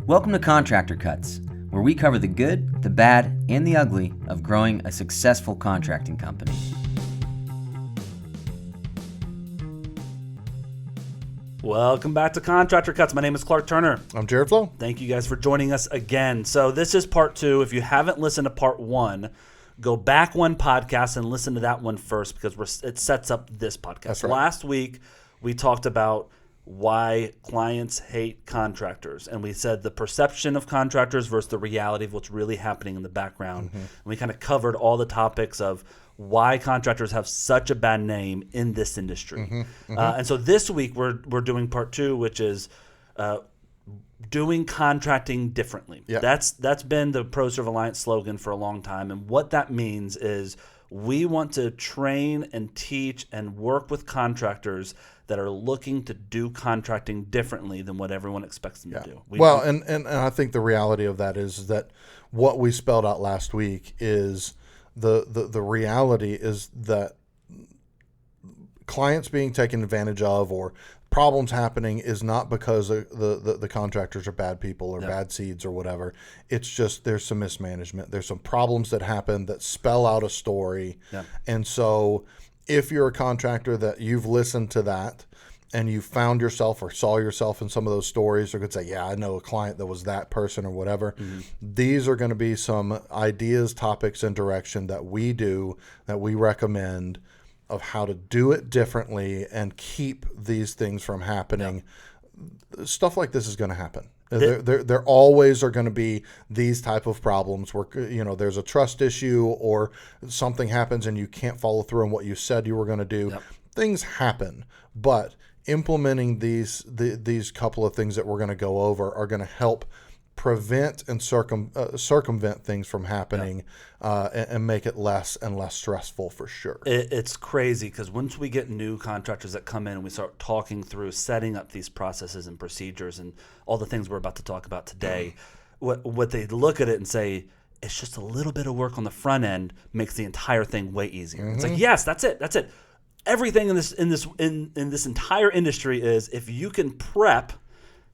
Welcome to Contractor Cuts, where we cover the good, the bad, and the ugly of growing a successful contracting company. Welcome back to Contractor Cuts. My name is Clark Turner. I'm Jared Flo. Thank you guys for joining us again. So this is part 2. If you haven't listened to part 1, go back one podcast and listen to that one first because it sets up this podcast. That's right. Last week, we talked about why clients hate contractors. And we said the perception of contractors versus the reality of what's really happening in the background. And we kind of covered all the topics of why contractors have such a bad name in this industry. And so this week we're doing part 2, which is doing contracting differently. Yep. That's been the ProServe Alliance slogan for a long time. And what that means is we want to train and teach and work with contractors that are looking to do contracting differently than what everyone expects them to do. And I think the reality of that is that what we spelled out last week is the reality is that clients being taken advantage of or problems happening is not because the contractors are bad people or bad seeds or whatever. It's just there's some mismanagement. There's some problems that happen that spell out a story. And so if you're a contractor that you've listened to that and you found yourself or saw yourself in some of those stories or could say, yeah, I know a client that was that person or whatever, these are going to be some ideas, topics, and direction that we do, that we recommend of how to do it differently and keep these things from happening. Stuff like this is going to happen. There always are going to be these type of problems where, there's a trust issue or something happens and you can't follow through on what you said you were going to do. Things happen, but implementing these couple of things that we're going to go over are going to help prevent and circumvent things from happening and make it less and less stressful for sure. It's crazy because once we get new contractors that come in and we start talking through setting up these processes and procedures and all the things we're about to talk about today, what they look at it and say, it's just a little bit of work on the front end makes the entire thing way easier. It's like, yes, that's it. Everything in this entire industry is if you can prep,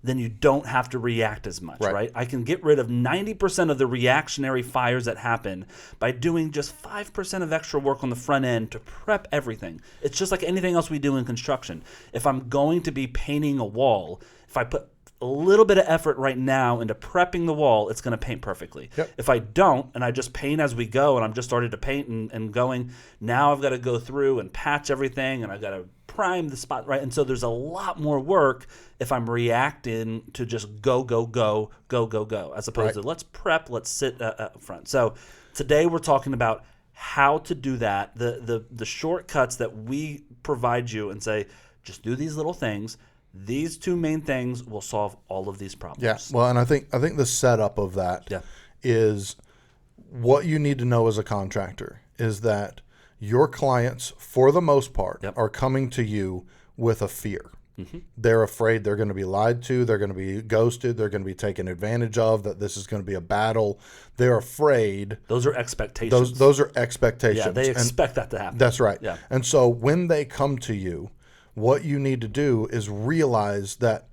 then you don't have to react as much, right? I can get rid of 90% of the reactionary fires that happen by doing just 5% of extra work on the front end to prep everything. It's just like anything else we do in construction. If I'm going to be painting a wall, if I put a little bit of effort right now into prepping the wall, it's going to paint perfectly. If I don't, and I just paint as we go, and I'm just started to paint and going, now I've got to go through and patch everything, and I've got to prime the spot, right? And so there's a lot more work if I'm reacting to just go, as opposed to let's prep, let's sit up front. So today we're talking about how to do that, the shortcuts that we provide you and say, just do these little things. These 2 main things will solve all of these problems. Yeah, well, and I think the setup of that is what you need to know as a contractor is that your clients, for the most part, are coming to you with a fear. They're afraid they're going to be lied to, they're going to be ghosted, they're going to be taken advantage of, that this is going to be a battle. They're afraid. Those are expectations. Those are expectations. Yeah, they expect that to happen. That's right. Yeah. And so when they come to you, what you need to do is realize that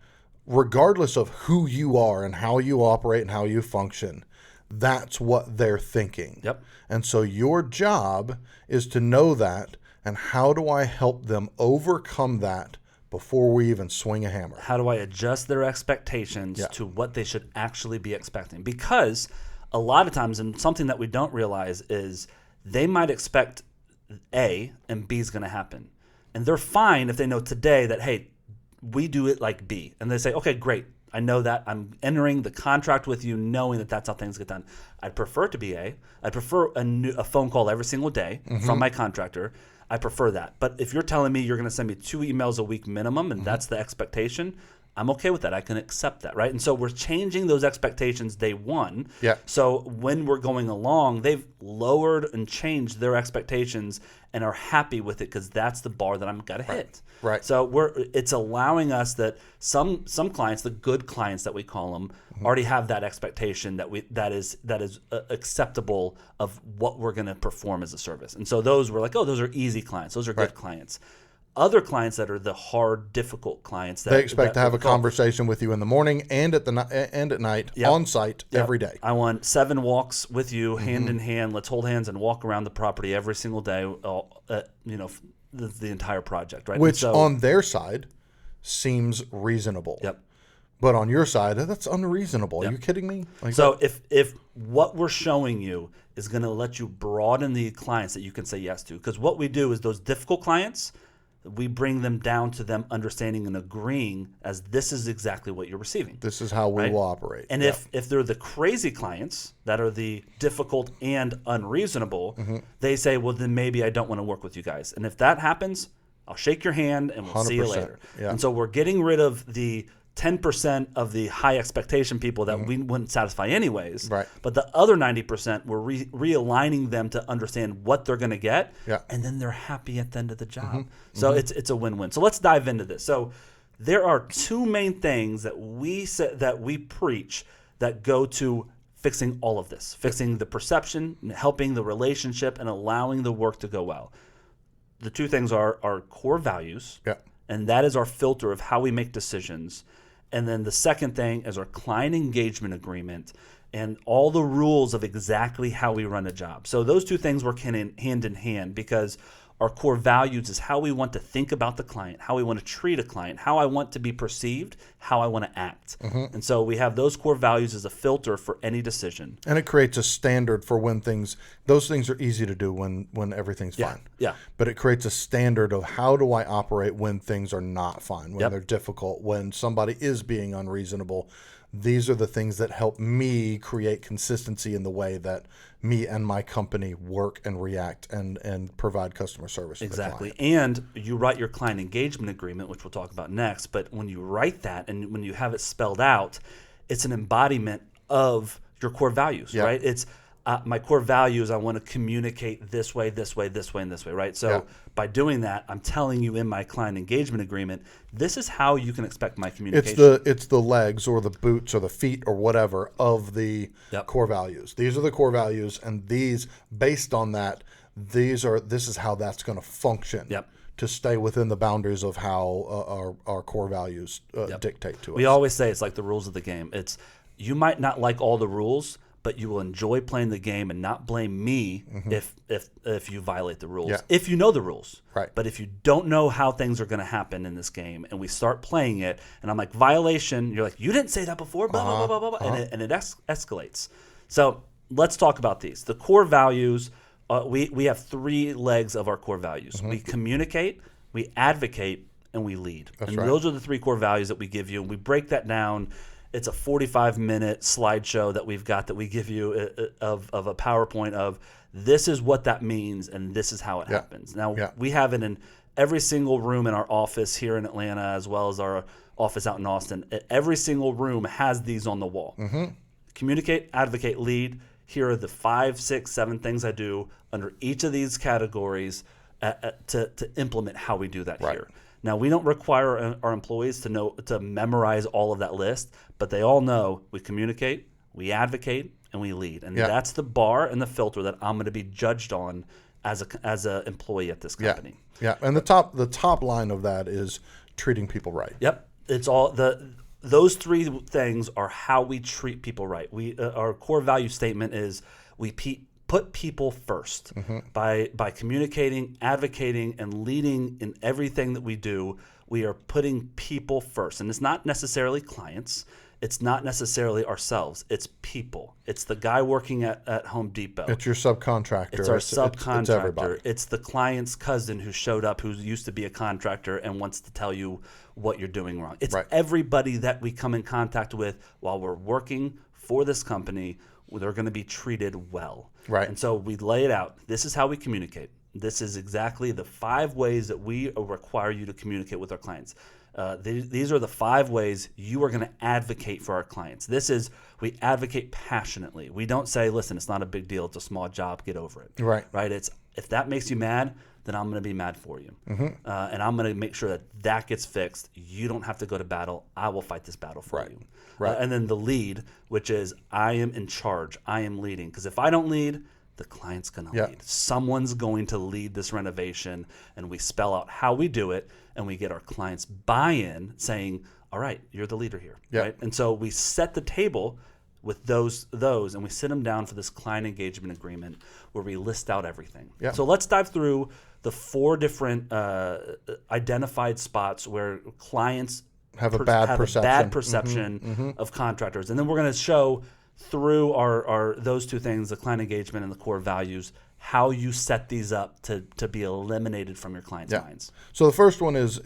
regardless of who you are and how you operate and how you function, that's what they're thinking. And so your job is to know that, and how do I help them overcome that before we even swing a hammer? How do I adjust their expectations to what they should actually be expecting? Because a lot of times, and something that we don't realize is they might expect A and B is going to happen. And they're fine if they know today that, hey, we do it like B. And they say, okay, great. I know that. I'm entering the contract with you knowing that that's how things get done. I'd prefer to be A. I'd prefer a phone call every single day from my contractor. I prefer that. But if you're telling me you're going to send me 2 emails a week minimum and that's the expectation, I'm okay with that. I can accept that, right? And so we're changing those expectations day one. So when we're going along, they've lowered and changed their expectations and are happy with it because that's the bar that I'm got to hit. So it's allowing us that some clients, the good clients that we call them, already have that expectation that is acceptable of what we're going to perform as a service. And so those we're like, oh, those are easy clients. Those are good clients. other clients that are the hard, difficult clients. They expect to have a conversation with you in the morning and at night on site every day. I want 7 walks with you, hand in hand. Let's hold hands and walk around the property every single day. The entire project, right? Which on their side seems reasonable. Yep. But on your side, that's unreasonable. Are you kidding me? So if what we're showing you is going to let you broaden the clients that you can say yes to, because what we do is those difficult clients, we bring them down to them understanding and agreeing as this is exactly what you're receiving. This is how we will operate. And if they're the crazy clients that are the difficult and unreasonable, they say, well, then maybe I don't want to work with you guys. And if that happens, I'll shake your hand and we'll see you later. Yeah. And so we're getting rid of the 10% of the high expectation people that we wouldn't satisfy anyways. Right. But the other 90%, we're realigning them to understand what they're going to get. Yeah. And then they're happy at the end of the job. So it's a win-win. So let's dive into this. So there are 2 main things that we preach that go to fixing all of this, fixing the perception, helping the relationship, and allowing the work to go well. The 2 things are our core values. Yeah. And that is our filter of how we make decisions. And then the second thing is our client engagement agreement and all the rules of exactly how we run a job. So those 2 things work hand in hand because our core values is how we want to think about the client, how we want to treat a client, how I want to be perceived, how I want to act. And so we have those core values as a filter for any decision. And it creates a standard for when those things are easy to do when everything's fine. Yeah. But it creates a standard of how do I operate when things are not fine, when they're difficult, when somebody is being unreasonable. These are the things that help me create consistency in the way that me and my company work and react and provide customer service. Exactly. And you write your client engagement agreement, which we'll talk about next. But when you write that and when you have it spelled out, it's an embodiment of your core values, right? It's my core values, I want to communicate this way, this way, this way, and this way, right? So by doing that, I'm telling you in my client engagement agreement, this is how you can expect my communication. It's the legs or the boots or the feet or whatever of the core values. These are the core values, and these, based on that, this is how that's going to function. To stay within the boundaries of how our core values dictate to us. We always say it's like the rules of the game. It's you might not like all the rules, but you will enjoy playing the game and not blame me if you violate the rules. If you know the rules. Right. But if you don't know how things are going to happen in this game and we start playing it and I'm like, violation, you're like, you didn't say that before, blah, blah, blah, blah, blah, and it escalates. So let's talk about these. The core values, we have 3 legs of our core values. We communicate, we advocate, and we lead. Those are the 3 core values that we give you. And we break that down. It's a 45-minute slideshow that we've got that we give you of a PowerPoint of this is what that means and this is how it happens. Now, we have it in every single room in our office here in Atlanta as well as our office out in Austin. Every single room has these on the wall. Communicate, advocate, lead. Here are the 5, 6, 7 things I do under each of these categories to implement how we do that here. Now, we don't require our employees to memorize all of that list, but they all know we communicate, we advocate, and we lead. And that's the bar and the filter that I'm going to be judged on as an employee at this company. And the top line of that is treating people right. It's all those 3 things are how we treat people right. Our core value statement is we put people first by communicating, advocating, and leading in everything that we do. We are putting people first, and it's not necessarily clients. It's not necessarily ourselves. It's people. It's the guy working at Home Depot. It's your subcontractor. It's our subcontractor. It's everybody. It's the client's cousin who showed up, who used to be a contractor and wants to tell you what you're doing wrong. It's everybody that we come in contact with while we're working for this company. They're going to be treated well. And so we lay it out. This is how we communicate. This is exactly the 5 ways that we require you to communicate with our clients. These are the 5 ways you are going to advocate for our clients. We advocate passionately. We don't say, listen, it's not a big deal. It's a small job. Get over it. Right. It's if that makes you mad, then I'm going to be mad for you. And I'm going to make sure that gets fixed. You don't have to go to battle. I will fight this battle for you. And then the lead, which is I am in charge. I am leading. Because if I don't lead, the client's going to Yeah. lead. Someone's going to lead this renovation, and we spell out how we do it, and we get our clients buy-in saying, all right, you're the leader here. Yeah. Right? And so we set the table with those, and we sit them down for this client engagement agreement where we list out everything. Yeah. So let's dive through the 4 different identified spots where clients Have a bad perception of contractors. And then we're going to show through our those 2 things, the client engagement and the core values, how you set these up to be eliminated from your clients' minds. So the first one is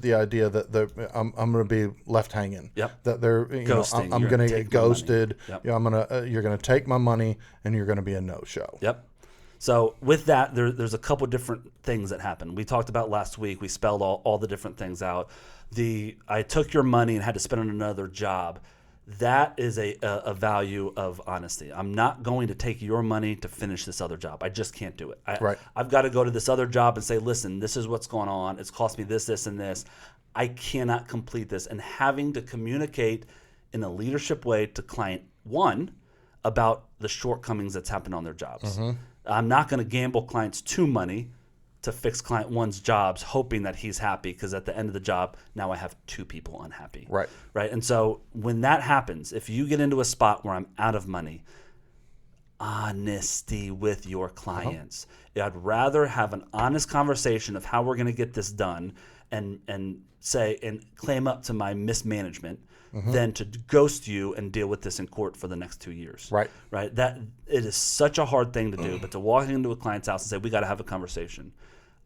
the idea that I'm going to be left hanging. Yep. That they're Ghosting. I'm You're going to gonna get take my money. ghosted. Yep. You're going to take my money and you're going to be a no-show. Yep. So with that, there's a couple different things that happen. We talked about last week. We spelled all the different things out. I took your money and had to spend on another job. That is a value of honesty. I'm not going to take your money to finish this other job. I just can't do it. Right. I've got to go to this other job and say, listen, this is what's going on. It's cost me this, this, and this. I cannot complete this. And having to communicate in a leadership way to client 1 about the shortcomings that's happened on their jobs. I'm not going to gamble clients 2 money to fix client 1's jobs, hoping that he's happy, because at the end of the job, now I have 2 people unhappy. Right. Right. And so when that happens, if you get into a spot where I'm out of money, honesty with your clients. I'd rather have an honest conversation of how we're going to get this done and say and claim up to my mismanagement than to ghost you and deal with this in court for the next 2 years. Right. Right. That it is such a hard thing to do, but to walk into a client's house and say, we got to have a conversation.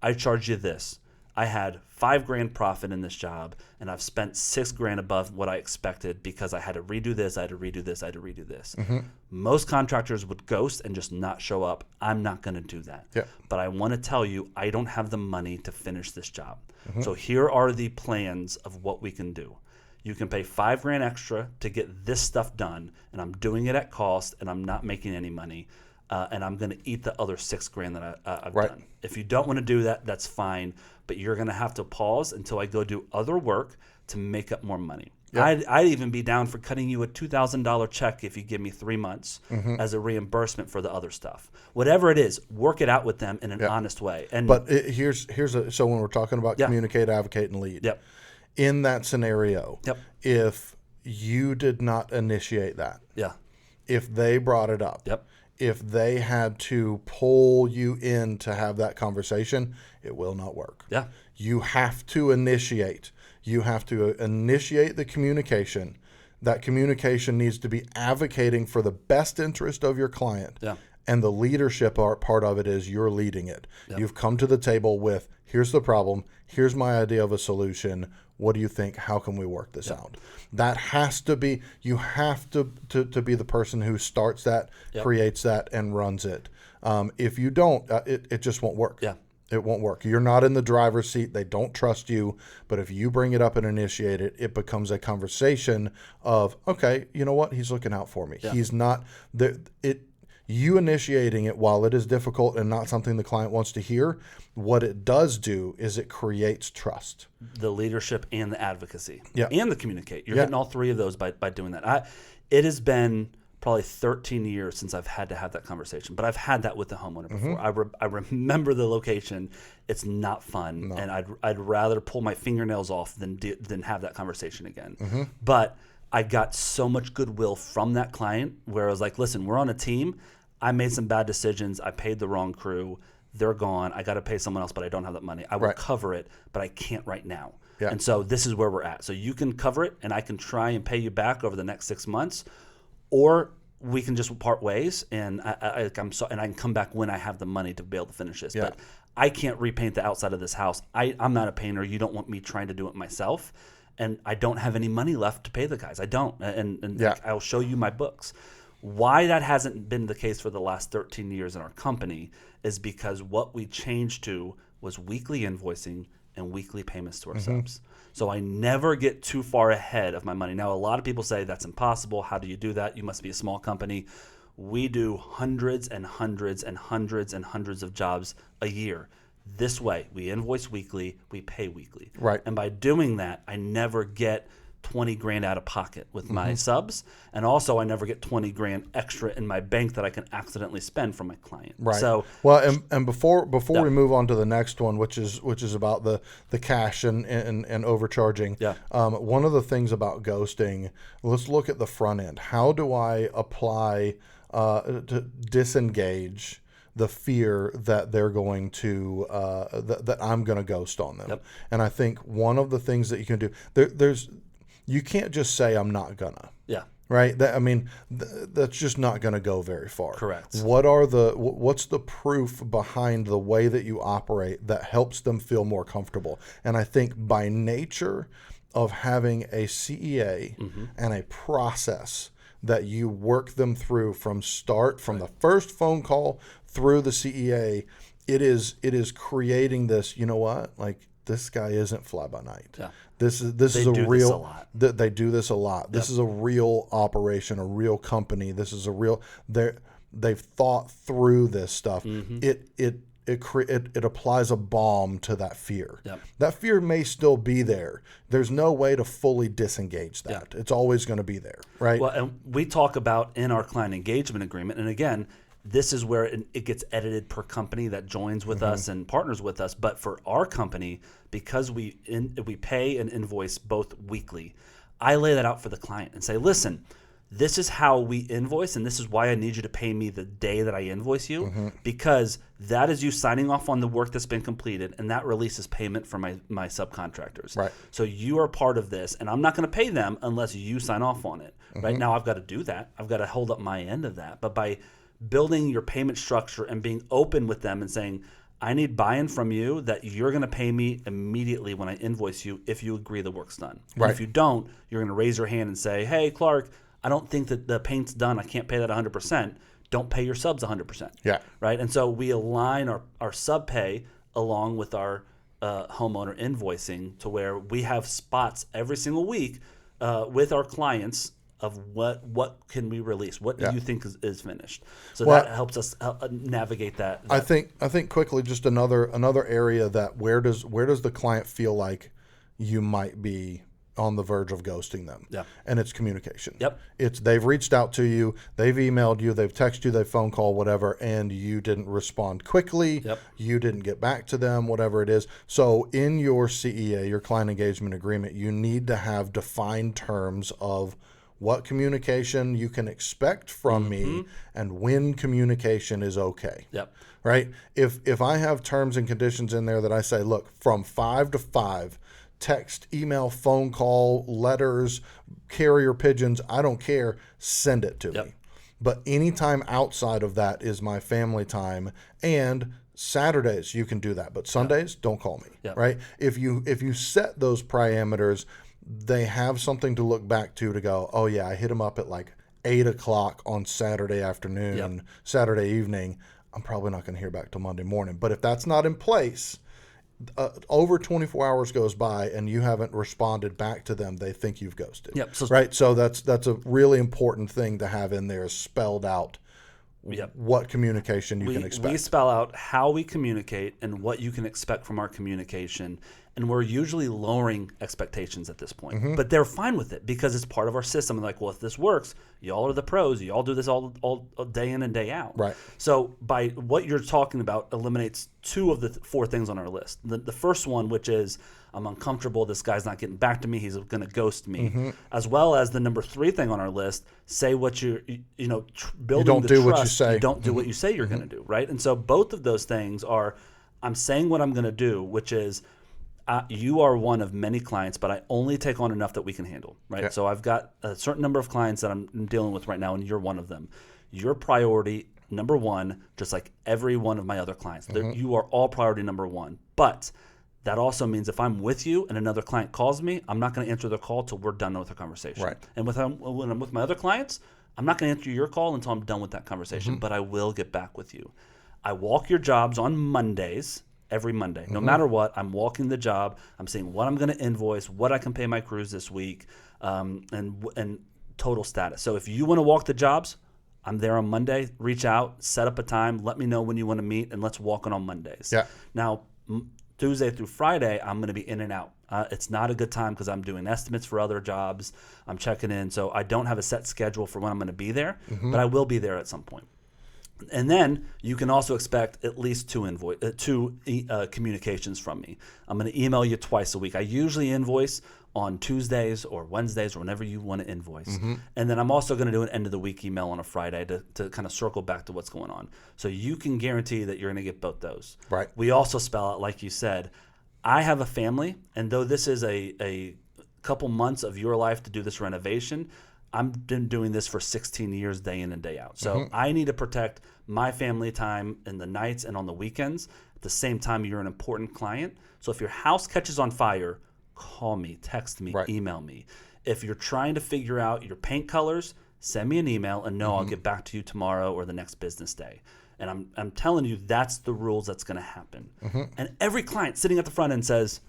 I charge you this. I had $5,000 profit in this job, and I've spent $6,000 above what I expected because I had to redo this, I had to redo this, I had to redo this. Most contractors would ghost and just not show up. I'm not going to do that. Yeah. But I want to tell you, I don't have the money to finish this job. So here are the plans of what we can do. You can pay $5,000 extra to get this stuff done, and I'm doing it at cost, and I'm not making any money. And I'm going to eat the other $6,000 that I've done. If you don't want to do that, that's fine. But you're going to have to pause until I go do other work to make up more money. Yep. I'd even be down for cutting you a $2,000 check if you give me 3 months as a reimbursement for the other stuff. Whatever it is, work it out with them in an honest way. But so when we're talking about communicate, advocate, and lead, in that scenario, if you did not initiate that, if they brought it up, if they had to pull you in to have that conversation, it will not work. You have to initiate. You have to initiate the communication. That communication needs to be advocating for the best interest of your client. And the leadership part of it is you're leading it. You've come to the table with, here's the problem. Here's my idea of a solution. What do you think? How can we work this out? That has to be, you have to be the person who starts that, creates that, and runs it. If you don't, it just won't work. It won't work. You're not in the driver's seat. They don't trust you. But if you bring it up and initiate it, it becomes a conversation of, okay, you know what? He's looking out for me. He's not you initiating it, while it is difficult and not something the client wants to hear, what it does do is it creates trust. The leadership and the advocacy. Yeah. And the communicate. You're getting all 3 of those by doing that. It has been probably 13 years since I've had to have that conversation, but I've had that with the homeowner before. I remember the location. It's not fun, and I'd rather pull my fingernails off than have that conversation again. But I got so much goodwill from that client where I was like, listen, we're on a team. I made some bad decisions. I paid the wrong crew. They're gone. I got to pay someone else, but I don't have that money. I will cover it, but I can't right now. And so this is where we're at. So you can cover it, and I can try and pay you back over the next 6 months, or we can just part ways, and I can come back when I have the money to be able to finish this. But I can't repaint the outside of this house. I'm not a painter. You don't want me trying to do it myself, and I don't have any money left to pay the guys. I don't, and I'll show you my books. Why that hasn't been the case for the last 13 years in our company is because what we changed to was weekly invoicing and weekly payments to our subs. So I never get too far ahead of my money. Now, a lot of people say that's impossible. How do you do that? You must be a small company. We do hundreds and hundreds and hundreds and hundreds of jobs a year. This way, we invoice weekly, we pay weekly. Right. And by doing that, I never get 20 grand out of pocket with my subs, and also I never get 20 grand extra in my bank that I can accidentally spend for my client. Right. So, well, and before we move on to the next one, which is about the cash and overcharging. Yeah. One of the things about ghosting, let's look at the front end. How do I apply to disengage the fear that they're going to that I'm going to ghost on them? Yep. And I think one of the things that you can do, you can't just say I'm not gonna. Yeah. Right. That's just not going to go very far. Correct. What's the proof behind the way that you operate that helps them feel more comfortable? And I think by nature of having a CEA and a process that you work them through from the first phone call through the CEA, it is creating this, you know what? Like, this guy isn't fly by night. Yeah. This is a real. They do this a lot. This is a real operation, a real company. This is a real. They've thought through this stuff. It applies a balm to that fear. Yep. That fear may still be there. There's no way to fully disengage that. Yep. It's always going to be there, right? Well, and we talk about in our client engagement agreement, and again, this is where it gets edited per company that joins with us and partners with us. But for our company, because we pay and invoice both weekly, I lay that out for the client and say, listen, this is how we invoice, and this is why I need you to pay me the day that I invoice you, because that is you signing off on the work that's been completed, and that releases payment for my subcontractors. Right. So you are part of this, and I'm not going to pay them unless you sign off on it. Right now, I've got to do that. I've got to hold up my end of that. But by building your payment structure and being open with them and saying, I need buy-in from you that you're going to pay me immediately when I invoice you if you agree the work's done. Right. And if you don't, you're going to raise your hand and say, hey, Clark, I don't think that the paint's done. I can't pay that 100%. Don't pay your subs 100%. Yeah. Right? And so we align our sub pay along with our homeowner invoicing to where we have spots every single week with our clients of what can we release? What do you think is finished? So that helps us navigate that. I think quickly, just another area that where does the client feel like you might be on the verge of ghosting them? Yeah. And it's communication. Yep. It's they've reached out to you, they've emailed you, they've texted you, they've phone call, whatever, and you didn't respond quickly. Yep. You didn't get back to them, whatever it is. So in your CEA, your client engagement agreement, you need to have defined terms of what communication you can expect from me and when communication is okay. Yep. Right? If I have terms and conditions in there that I say, look, from 5 to 5, text, email, phone call, letters, carrier pigeons, I don't care, send it to me. But anytime outside of that is my family time, and Saturdays you can do that, but Sundays don't call me. Right? If you set those parameters, they have something to look back to go, oh yeah, I hit them up at like 8 o'clock on Saturday afternoon, Saturday evening. I'm probably not going to hear back till Monday morning. But if that's not in place, over 24 hours goes by and you haven't responded back to them, they think you've ghosted. Yep. Right. So that's a really important thing to have in there, spelled out. What communication you can expect. We spell out how we communicate and what you can expect from our communication. And we're usually lowering expectations at this point. But they're fine with it because it's part of our system. And like, well, if this works, y'all are the pros. Y'all do this all day in and day out. Right. So by what you're talking about eliminates 2 of the 4 things on our list. The first one, which is I'm uncomfortable, this guy's not getting back to me, he's going to ghost me. As well as the number 3 thing on our list, say what building you don't the do trust. What you say. You don't do what you say you're going to do, right? And so both of those things are, I'm saying what I'm going to do, which is, you are one of many clients, but I only take on enough that we can handle, right? Yeah. So I've got a certain number of clients that I'm dealing with right now, and you're one of them. Your priority, number 1, just like every one of my other clients. You are all priority number 1. But that also means if I'm with you and another client calls me, I'm not going to answer their call till we're done with the conversation. Right. And when I'm with my other clients, I'm not going to answer your call until I'm done with that conversation, but I will get back with you. I walk your jobs on Mondays. Every Monday. No matter what, I'm walking the job. I'm seeing what I'm going to invoice, what I can pay my crews this week, and total status. So if you want to walk the jobs, I'm there on Monday. Reach out, set up a time, let me know when you want to meet, and let's walk it on Mondays. Yeah. Now, Tuesday through Friday, I'm going to be in and out. It's not a good time because I'm doing estimates for other jobs. I'm checking in. So I don't have a set schedule for when I'm going to be there, but I will be there at some point. And then you can also expect at least two communications from me. I'm going to email you twice a week. I usually invoice on Tuesdays or Wednesdays or whenever you want to invoice. And then I'm also going to do an end of the week email on a Friday to kind of circle back to what's going on. So you can guarantee that you're going to get both those. Right. We also spell out, like you said, I have a family, and though this is a couple months of your life to do this renovation, I've been doing this for 16 years, day in and day out. So I need to protect my family time in the nights and on the weekends. At the same time, you're an important client. So if your house catches on fire, call me, text me, email me. If you're trying to figure out your paint colors, send me an email and know I'll get back to you tomorrow or the next business day. And I'm telling you, that's the rules that's going to happen. And every client sitting at the front end says,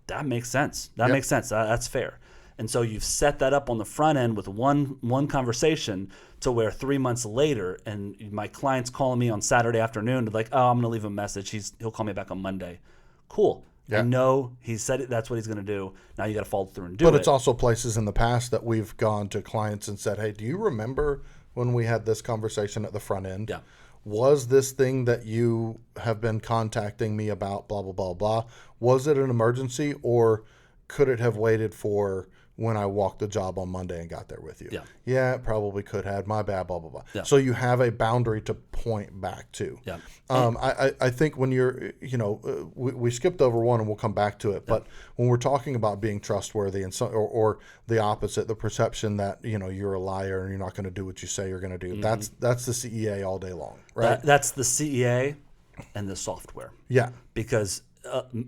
that makes sense. That makes sense. That's fair. And so you've set that up on the front end with one conversation to where 3 months later, and my client's calling me on Saturday afternoon, like, oh, I'm going to leave him a message. He'll call me back on Monday. Cool. I know he said it. That's what he's going to do. Now you got to follow through and do it. But it's also places in the past that we've gone to clients and said, hey, do you remember when we had this conversation at the front end? Yeah. Was this thing that you have been contacting me about, blah, blah, blah, blah, was it an emergency, or could it have waited for when I walked the job on Monday and got there with you? Yeah, it probably could have. My bad, blah, blah, blah. Yeah. So you have a boundary to point back to. Yeah. I think when you're, we skipped over one and we'll come back to it, but when we're talking about being trustworthy and or the opposite, the perception that, you're a liar and you're not going to do what you say you're going to do, that's the CEA all day long, right? That's the CEA and the software. Yeah. Because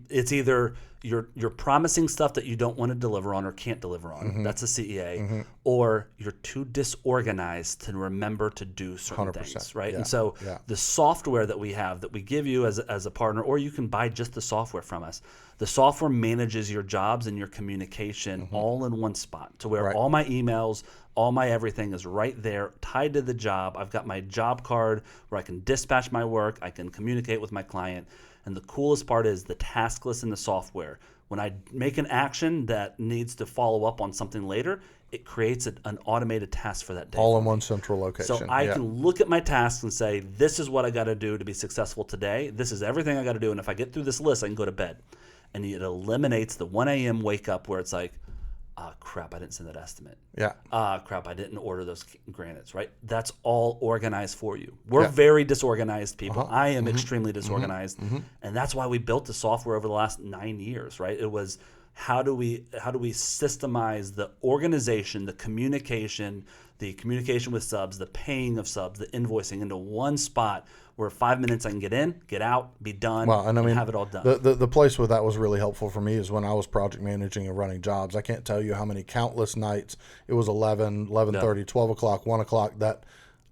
it's either you're promising stuff that you don't want to deliver on or can't deliver on. That's a CEA. Or you're too disorganized to remember to do certain 100%. things, right? Yeah. And so the software that we have that we give you as a partner, or you can buy just the software from us. The software manages your jobs and your communication all in one spot, to where all my emails, all my everything is right there, tied to the job. I've got my job card where I can dispatch my work. I can communicate with my client. And the coolest part is the task list in the software. When I make an action that needs to follow up on something later, it creates an automated task for that day. All in one central location. So I can look at my tasks and say, this is what I got to do to be successful today. This is everything I got to do. And if I get through this list, I can go to bed. And it eliminates the 1 a.m. wake up where it's like, crap, I didn't send that estimate. Yeah. Crap, I didn't order those granites, right? That's all organized for you. We're very disorganized people. I am extremely disorganized. And that's why we built the software over the last 9 years, right? It was how do we systemize the organization, the communication with subs, the paying of subs, the invoicing into one spot where 5 minutes I can get in, get out, be done, and have it all done. The place where that was really helpful for me is when I was project managing and running jobs. I can't tell you how many countless nights it was 11, 11:30, 12 o'clock, 1 o'clock that,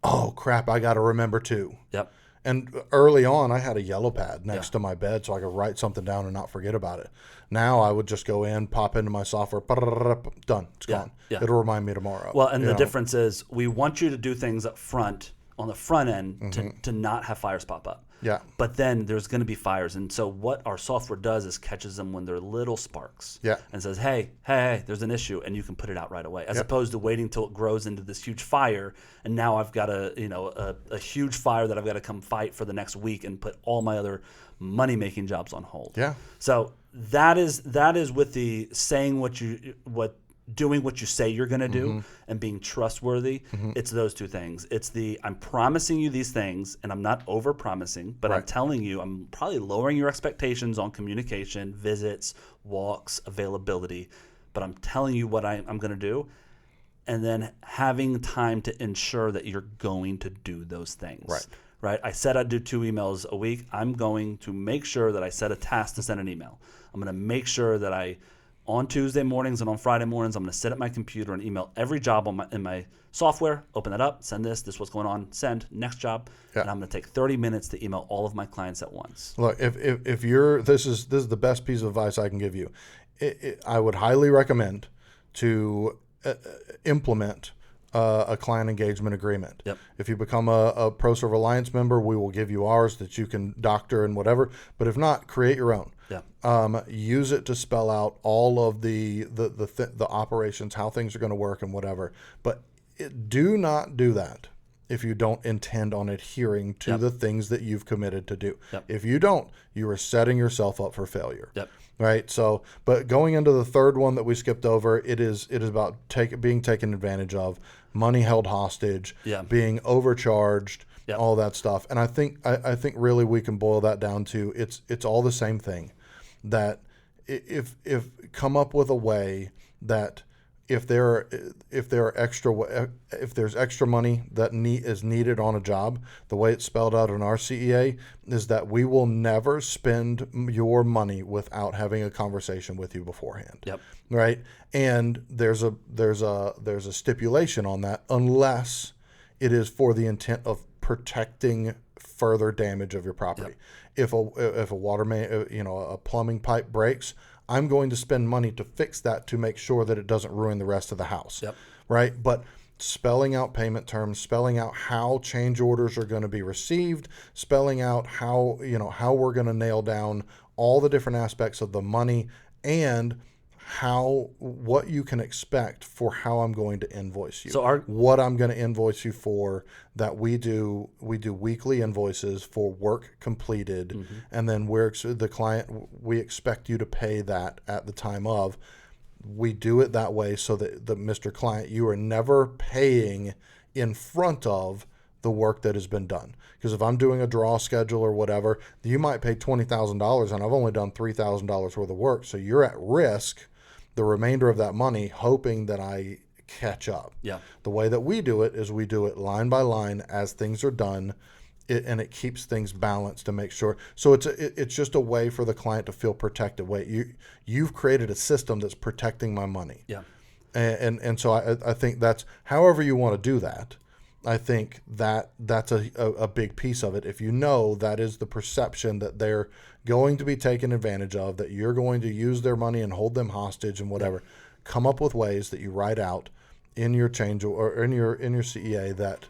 oh, crap, I got to remember too. Yep. And early on, I had a yellow pad next to my bed so I could write something down and not forget about it. Now I would just go in, pop into my software, done, it's gone. It'll remind me tomorrow. Well, and the difference is we want you to do things up front, on the front end, to not have fires pop up. Yeah. But then there's going to be fires. And so what our software does is catches them when they're little sparks. Yeah. And says, hey, there's an issue. And you can put it out right away. As opposed to waiting till it grows into this huge fire. And now I've got a huge fire that I've got to come fight for the next week and put all my other money-making jobs on hold. Yeah. So that is with the doing what you say you're going to do and being trustworthy. It's those two things. It's I'm promising you these things, and I'm not over promising, but I'm telling you, I'm probably lowering your expectations on communication, visits, walks, availability, but I'm telling you what I'm going to do, and then having time to ensure that you're going to do those things. Right? I said I'd do 2 emails a week. I'm going to make sure that I set a task to send an email. I'm going to make sure that on Tuesday mornings and on Friday mornings, I'm going to sit at my computer and email every job in my software, open that up, send this is what's going on, send, next job, and I'm going to take 30 minutes to email all of my clients at once. Look, if you're, this is the best piece of advice I can give you. I would highly recommend to implement a client engagement agreement. Yep. If you become a ProServe Alliance member, we will give you ours that you can doctor and whatever. But if not, create your own. Use it to spell out all of the operations, how things are going to work and whatever. But do not do that if you don't intend on adhering to the things that you've committed to do. If you don't, you are setting yourself up for failure. Right. So, but going into the third one that we skipped over, it is about being taken advantage of, money held hostage, being overcharged, all that stuff. And I think really we can boil that down to it's all the same thing. That if come up with a way that if there's extra money that is needed on a job, the way it's spelled out in our CEA is that we will never spend your money without having a conversation with you beforehand. Right. And there's a stipulation on that unless it is for the intent of protecting further damage of your property. If a water main, a plumbing pipe breaks, I'm going to spend money to fix that to make sure that it doesn't ruin the rest of the house. Right. But spelling out payment terms, spelling out how change orders are going to be received, spelling out how we're going to nail down all the different aspects of the money and what you can expect for how I'm going to invoice you. So what I'm going to invoice you for, that we do weekly invoices for work completed, and then we expect you to pay that at the time of. We do it that way so that Mr. Client, you are never paying in front of the work that has been done. Because if I'm doing a draw schedule or whatever, you might pay $20,000 and I've only done $3,000 worth of work. So you're at risk the remainder of that money, hoping that I catch up. The way that we do it is we do it line by line as things are done, and it keeps things balanced to make sure. So it's just a way for the client to feel protected. You've created a system that's protecting my money. And so I think that's however you want to do that. I think that's a big piece of it. If you know that is the perception that they're going to be taken advantage of, that you're going to use their money and hold them hostage and whatever, come up with ways that you write out in your change or in your CEA that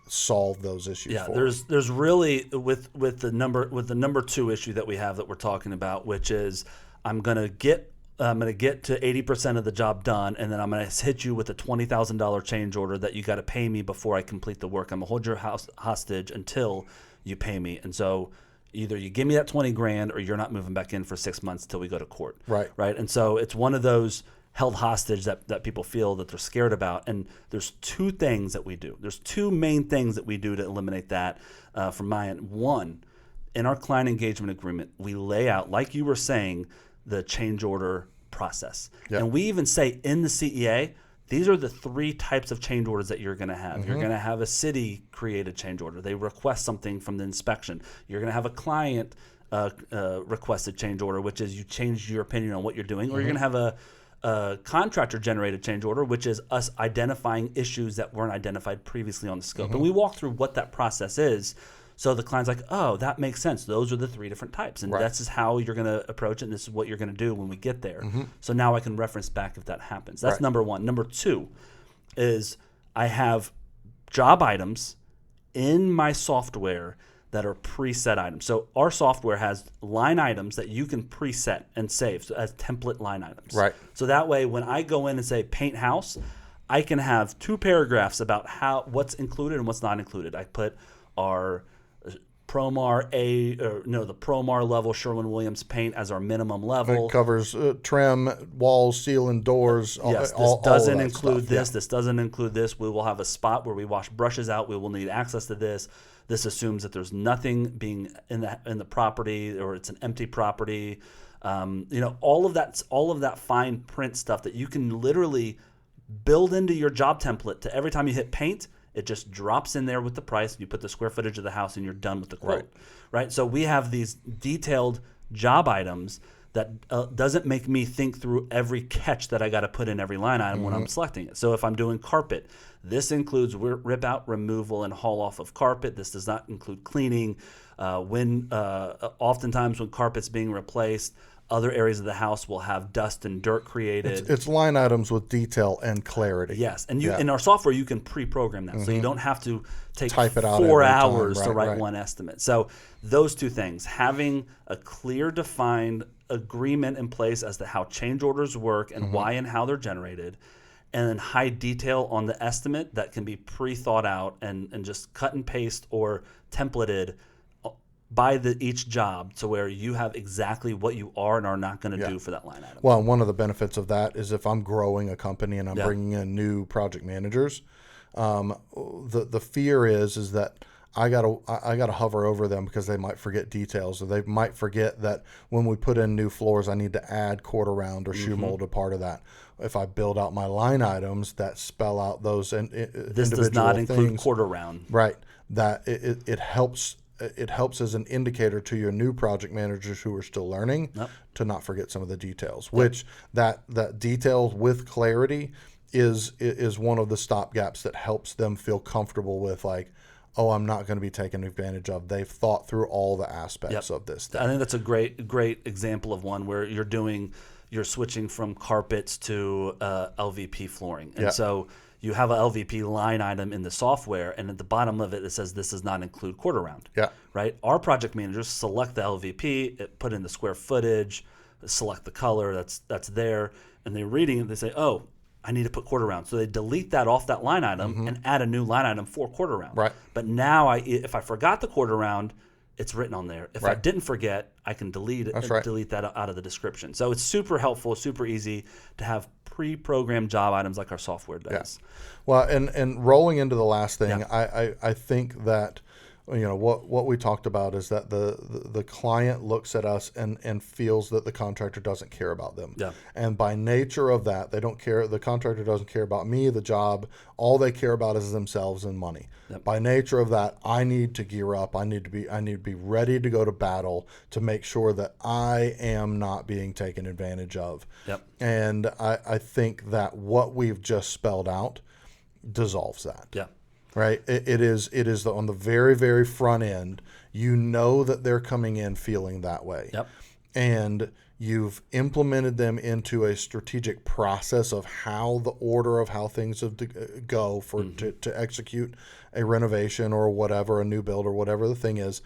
solve those issues. There's really with the number two issue that we have that we're talking about, which is I'm gonna get to 80% of the job done, and then I'm going to hit you with a $20,000 change order that you got to pay me before I complete the work. I'm going to hold your house hostage until you pay me. And so either you give me that 20 grand or you're not moving back in for 6 months till we go to court. Right. And so it's one of those held hostage that people feel that they're scared about. And there's two things that we do. There's two main things that we do to eliminate that from my end. One, in our client engagement agreement, we lay out, like you were saying, the change order process. And we even say in the CEA, these are the three types of change orders that you're going to have. You're going to have a city create a change order. They request something from the inspection. You're going to have a client requested change order, which is you change your opinion on what you're doing. Or you're going to have a contractor generated change order, which is us identifying issues that weren't identified previously on the scope. And we walk through what that process is. So the client's like, oh, that makes sense. Those are the three different types. And this is how you're going to approach it. And this is what you're going to do when we get there. So now I can reference back if that happens. That's number one. Number two is I have job items in my software that are preset items. So our software has line items that you can preset and save as template line items. So that way when I go in and say paint house, I can have 2 paragraphs about what's included and what's not included. I put our Promar the Promar level Sherwin-Williams paint as our minimum level. It covers trim, walls, ceiling, doors. This doesn't include this. This doesn't include this. We will have a spot where we wash brushes out. We will need access to this. This assumes that there's nothing being in the property, or it's an empty property. All of that fine print stuff that you can literally build into your job template. To every time you hit paint, it just drops in there with the price. You put the square footage of the house and you're done with the quote. Right? So we have these detailed job items that doesn't make me think through every catch that I got to put in every line item when I'm selecting it. So if I'm doing carpet, this includes rip out, removal, and haul off of carpet. This does not include cleaning. Oftentimes when carpet's being replaced, Other areas of the house will have dust and dirt created. It's line items with detail and clarity. Yes, and in our software you can pre-program that, so you don't have to take Type it out 4 every time. hours to Right, write one estimate. So those two things, having a clear, defined agreement in place as to how change orders work and why and how they're generated, and then high detail on the estimate that can be pre-thought out and just cut and paste or templated by each job, to where you have exactly what you are and are not going to do for that line item. Well, one of the benefits of that is if I'm growing a company and I'm bringing in new project managers, the fear is that I gotta hover over them because they might forget details, or they might forget that when we put in new floors, I need to add quarter round or shoe mold a part of that. If I build out my line items that spell out those This does not include quarter round. Right. That it helps. It helps as an indicator to your new project managers who are still learning to not forget some of the details, which that detail with clarity is one of the stop gaps that helps them feel comfortable with, like, oh, I'm not going to be taken advantage of. They've thought through all the aspects of this thing. I think that's a great example of one where you're switching from carpets to LVP flooring. And so you have a LVP line item in the software, and at the bottom of it, it says this does not include quarter round. Yeah. Right? Our project managers select the LVP, put in the square footage, select the color that's there, and they're reading it, they say, oh, I need to put quarter round. So they delete that off that line item and add a new line item for quarter round. Right. But now if I forgot the quarter round, it's written on there. If I didn't forget, I can delete it, delete that out of the description. So it's super helpful, super easy to have pre-programmed job items like our software does. Yeah. Well, and rolling into the last thing, I think that, you know, what we talked about is that the client looks at us and feels that the contractor doesn't care about them. Yeah. And by nature of that, they don't care. The contractor doesn't care about me, the job. All they care about is themselves and money. Yep. By nature of that, I need to gear up. I need to be ready to go to battle to make sure that I am not being taken advantage of. Yep. And I think that what we've just spelled out dissolves that. Yeah. Right. It is on the very, very front end. You know that they're coming in feeling that way. Yep. And you've implemented them into a strategic process of how the order of how things have to go for to execute a renovation or whatever, a new build or whatever the thing is.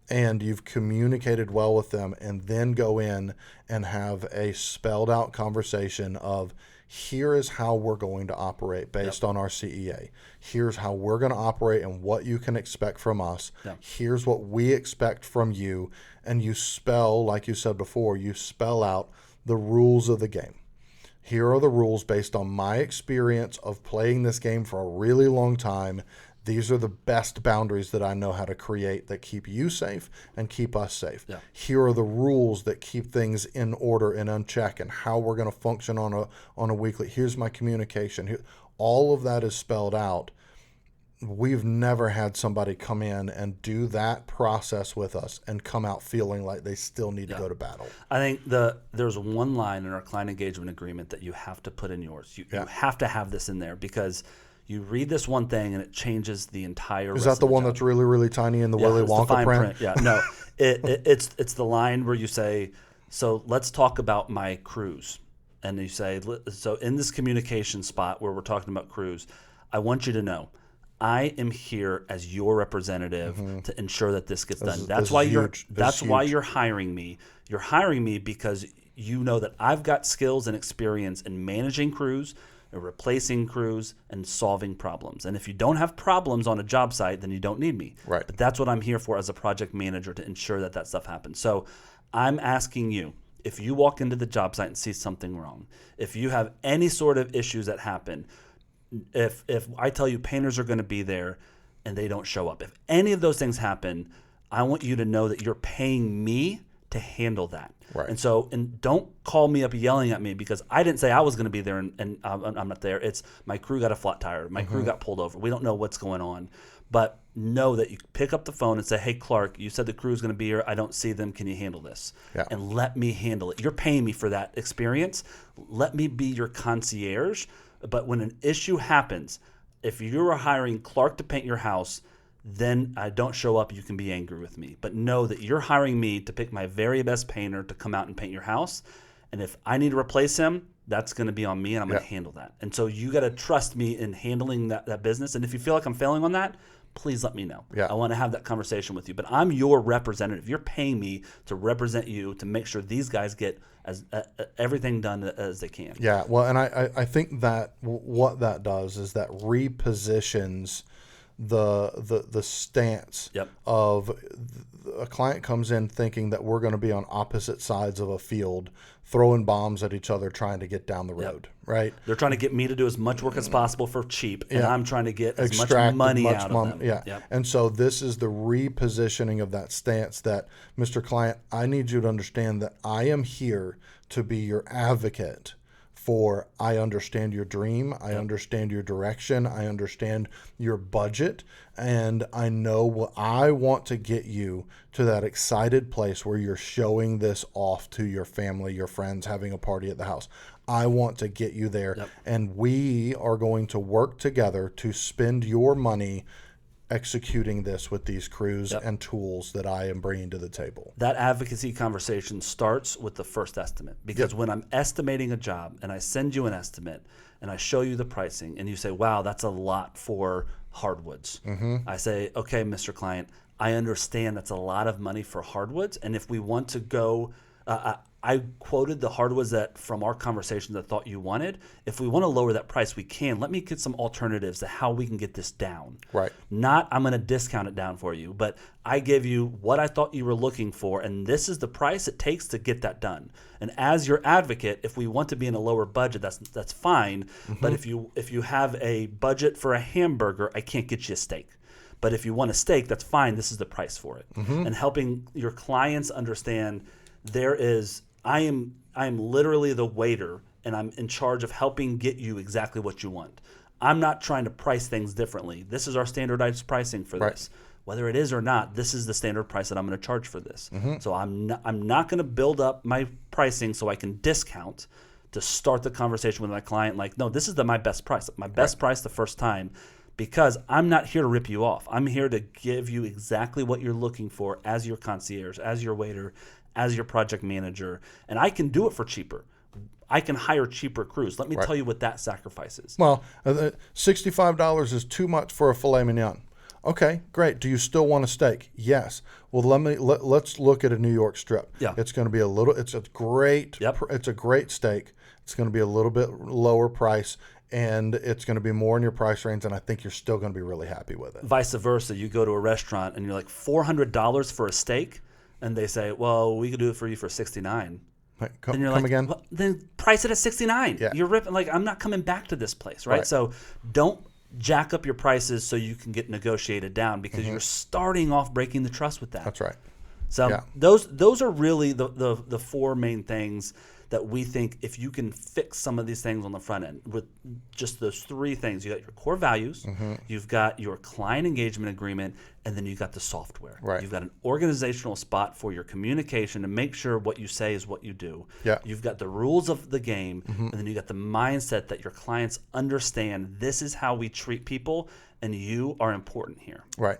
And you've communicated well with them, and then go in and have a spelled out conversation of, here is how we're going to operate based on our CEA. Here's how we're going to operate and what you can expect from us. Yep. Here's what we expect from you. And you spell, like you said before, you spell out the rules of the game. Here are the rules based on my experience of playing this game for a really long time. These are the best boundaries that I know how to create that keep you safe and keep us safe. Yeah. Here are the rules that keep things in order and unchecked, and how we're going to function on a weekly. Here's my communication. All of that is spelled out. We've never had somebody come in and do that process with us and come out feeling like they still need to go to battle. I think there's one line in our client engagement agreement that you have to put in yours. You have to have this in there, because you read this one thing and it changes the entire. Is that the one that's really, really tiny in the Willy Wonka fine print? Yeah, no, it's the line where you say, so let's talk about my crews, and you say, so in this communication spot where we're talking about crews, I want you to know, I am here as your representative to ensure that this gets done. That's why you're hiring me. You're hiring me because you know that I've got skills and experience in managing crews, replacing crews, and solving problems. And if you don't have problems on a job site, then you don't need me. Right. But that's what I'm here for as a project manager, to ensure that that stuff happens. So I'm asking you, if you walk into the job site and see something wrong, if you have any sort of issues that happen, if I tell you painters are going to be there and they don't show up, if any of those things happen, I want you to know that you're paying me to handle that. Right. And don't call me up yelling at me because I didn't say I was going to be there and I'm not there. It's my crew got a flat tire. My crew got pulled over. We don't know what's going on. But know that you pick up the phone and say, hey, Clark, you said the crew is going to be here. I don't see them. Can you handle this? Yeah. And let me handle it. You're paying me for that experience. Let me be your concierge. But when an issue happens, if you are hiring Clark to paint your house, then I don't show up, you can be angry with me. But know that you're hiring me to pick my very best painter to come out and paint your house. And if I need to replace him, that's going to be on me, and I'm going to handle that. And so you got to trust me in handling that business. And if you feel like I'm failing on that, please let me know. Yeah. I want to have that conversation with you. But I'm your representative. You're paying me to represent you, to make sure these guys get everything done as they can. Yeah, well, and I think that what that does is that repositions the stance of a client comes in thinking that we're going to be on opposite sides of a field throwing bombs at each other trying to get down the road, right? They're trying to get me to do as much work as possible for cheap, and I'm trying to get as much money out of them. Yeah. And so this is the repositioning of that stance that, Mr. Client, I need you to understand that I am here to be your advocate for, I understand your dream, I understand your direction, I understand your budget, and I know what I want to get you to that excited place where you're showing this off to your family, your friends, having a party at the house. I want to get you there, and we are going to work together to spend your money executing this with these crews and tools that I am bringing to the table. That advocacy conversation starts with the first estimate, because when I'm estimating a job and I send you an estimate and I show you the pricing and you say, wow, that's a lot for hardwoods. I say, okay, Mr. Client, I understand that's a lot of money for hardwoods. And if we want to go, I quoted the hardwoods that from our conversation that thought you wanted. If we want to lower that price, we can. Let me get some alternatives to how we can get this down. Right. Not I'm going to discount it down for you, but I give you what I thought you were looking for, and this is the price it takes to get that done. And as your advocate, if we want to be in a lower budget, that's fine. But if you have a budget for a hamburger, I can't get you a steak. But if you want a steak, that's fine. This is the price for it. And helping your clients understand I am literally the waiter, and I'm in charge of helping get you exactly what you want. I'm not trying to price things differently. This is our standardized pricing for this. Whether it is or not, this is the standard price that I'm going to charge for this. So I'm not going to build up my pricing so I can discount to start the conversation with my client like, no, this is my best price. My best price the first time, because I'm not here to rip you off. I'm here to give you exactly what you're looking for as your concierge, as your waiter, as your project manager, and I can do it for cheaper. I can hire cheaper crews. Let me tell you what that sacrifices. Well, $65 is too much for a filet mignon. Okay, great. Do you still want a steak? Yes. Well, let's look at a New York strip. Yeah. It's going to be it's a great steak. It's going to be a little bit lower price, and it's going to be more in your price range, and I think you're still going to be really happy with it. Vice versa, you go to a restaurant and you're like $400 for a steak, and they say, well, we could do it for you for $69. Come again? Well, then price it at $69. Yeah. You're ripping, I'm not coming back to this place, right? So don't jack up your prices so you can get negotiated down, because you're starting off breaking the trust with that. That's right. So those are really the four main things that we think, if you can fix some of these things on the front end with just those three things. You got your core values, you've got your client engagement agreement, and then you got the software. Right. You've got an organizational spot for your communication to make sure what you say is what you do. Yeah. You've got the rules of the game, and then you got the mindset that your clients understand this is how we treat people, and you are important here. Right.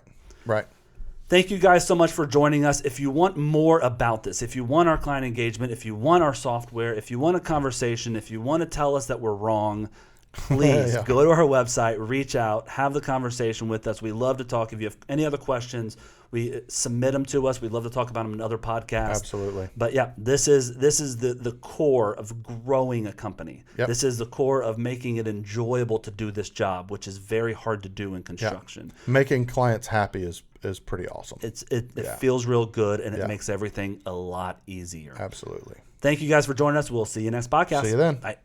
Thank you guys so much for joining us. If you want more about this, if you want our client engagement, if you want our software, if you want a conversation, if you want to tell us that we're wrong, please go to our website, reach out, have the conversation with us. We love to talk. If you have any other questions, we submit them to us. We'd love to talk about them in other podcasts. Absolutely. But yeah, this is the core of growing a company. Yep. This is the core of making it enjoyable to do this job, which is very hard to do in construction. Making clients happy is pretty awesome. It feels real good, and it makes everything a lot easier. Absolutely. Thank you guys for joining us. We'll see you next podcast. See you then. Bye.